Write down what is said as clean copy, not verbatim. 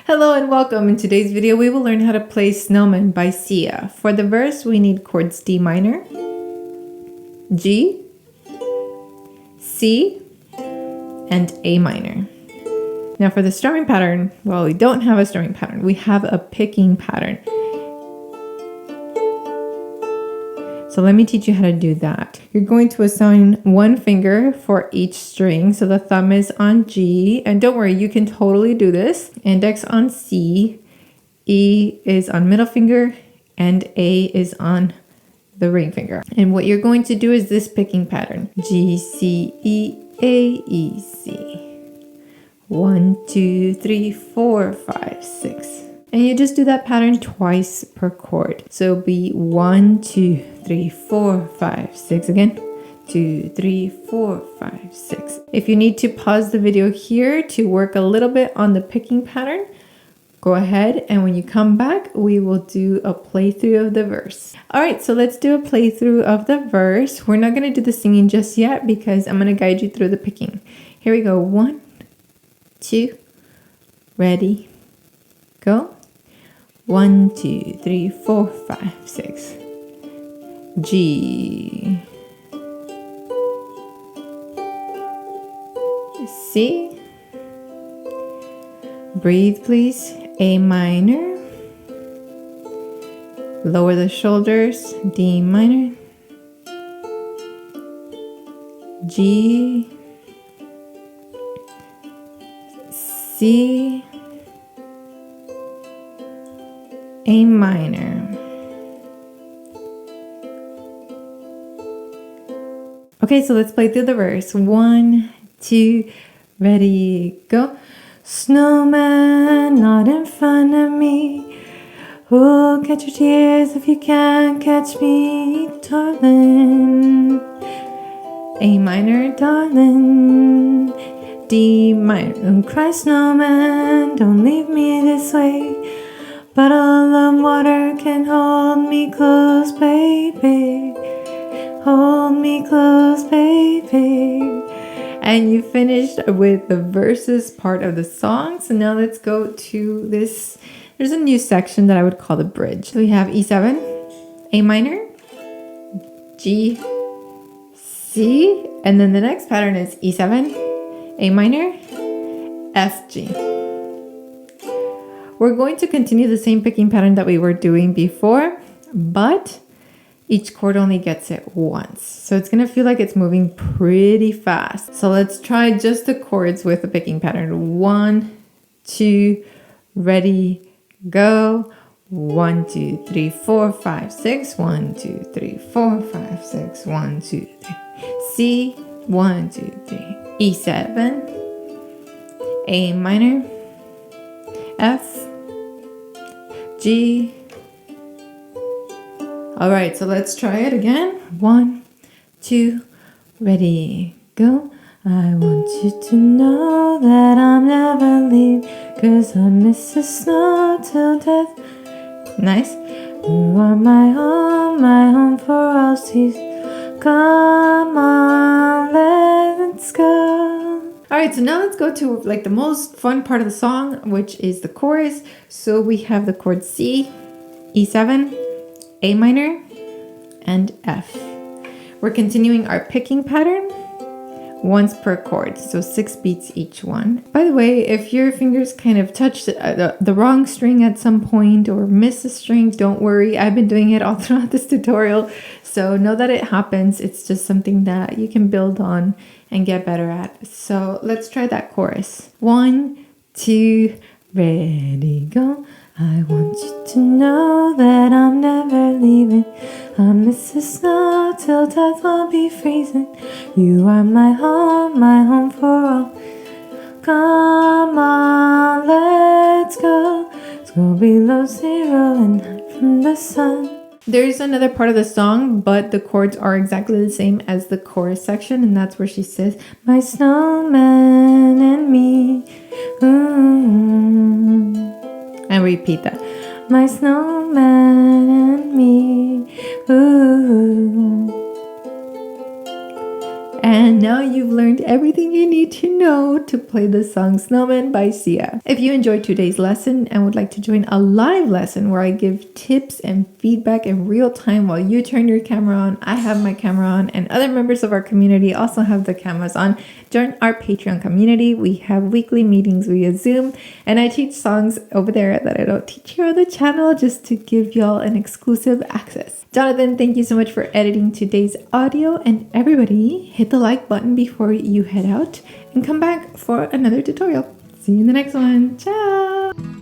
Hello and welcome. In today's video, we will learn how to play Snowman by Sia. For the verse, we need chords D minor, G, C, and A minor. Now for the strumming pattern, well, we don't have a strumming pattern. We have a picking pattern. So let me teach you how to do that. You're going to assign one finger for each string. So the thumb is on G, and don't worry, you can totally do this. Index on C, E is on middle finger, and A is on the ring finger. And what you're going to do is this picking pattern. G, C, E, A, E, C. 1, 2, 3, 4, 5, 6. And you just do that pattern twice per chord. So it'll be 1, 2, 3, 4, 5, 6 again. 2, 3, 4, 5, 6. If you need to pause the video here to work a little bit on the picking pattern, go ahead, and when you come back, we will do a playthrough of the verse. All right, so let's do a playthrough of the verse. We're not going to do the singing just yet because I'm going to guide you through the picking. Here we go. 1, 2, ready, go. 1, 2, 3, 4, 5, 6. G, C, breathe please, A minor, lower the shoulders, D minor, G, C, A minor. Okay, so let's play through the verse. 1, 2, ready, go. Snowman, not in front of me. Who'll catch your tears if you can't catch me, darling? A minor, darling. D minor. Don't cry, snowman, don't leave me this way. Bottle of water can hold me close, baby. Hold me close, baby. And you finished with the verses part of the song. So now let's go to this. There's a new section that I would call the bridge. So we have E7, A minor, G, C, and then the next pattern is E7, A minor, F, G. We're going to continue the same picking pattern that we were doing before, but each chord only gets it once. So it's going to feel like it's moving pretty fast. So let's try just the chords with the picking pattern. 1, 2, ready, go. 1, 2, 3, 4, 5, 6. 1, 2, 3, 4, 5, 6. 1, 2, 3. C, 1, 2, 3. E7, A minor, F, G. All right, so let's try it again. 1, 2, ready, go. I want you to know that I'm never leaving, 'cause I miss the snow till death. Nice. You are my home for all seasons. Come on, let's go. All right, so now let's go to like the most fun part of the song, which is the chorus. So we have the chord C, E7, A minor, and F. We're continuing our picking pattern once per chord, so 6 beats each one. By the way, if your fingers kind of touch the wrong string at some point or miss a string, don't worry. I've been doing it all throughout this tutorial, so know that it happens. It's just something that you can build on and get better at. So let's try that chorus. 1, 2, ready, go. I want you to know that I'm never leaving. I miss the snow till death will be freezing. You are my home for all. Come on, let's go. It's gonna be below zero and hide from the sun. There's another part of the song, but the chords are exactly the same as the chorus section, and that's where she says, my snowman and me. Ooh. And repeat that. My snowman and me. Ooh. And now you've learned everything you need to know to play the song Snowman by Sia. If you enjoyed today's lesson and would like to join a live lesson where I give tips and feedback in real time while you turn your camera on, I have my camera on, and other members of our community also have the cameras on, join our Patreon community. We have weekly meetings via Zoom, and I teach songs over there that I don't teach here on the channel just to give y'all an exclusive access. Jonathan, thank you so much for editing today's audio, and everybody hit the like button before you head out and come back for another tutorial. See you in the next one. Ciao!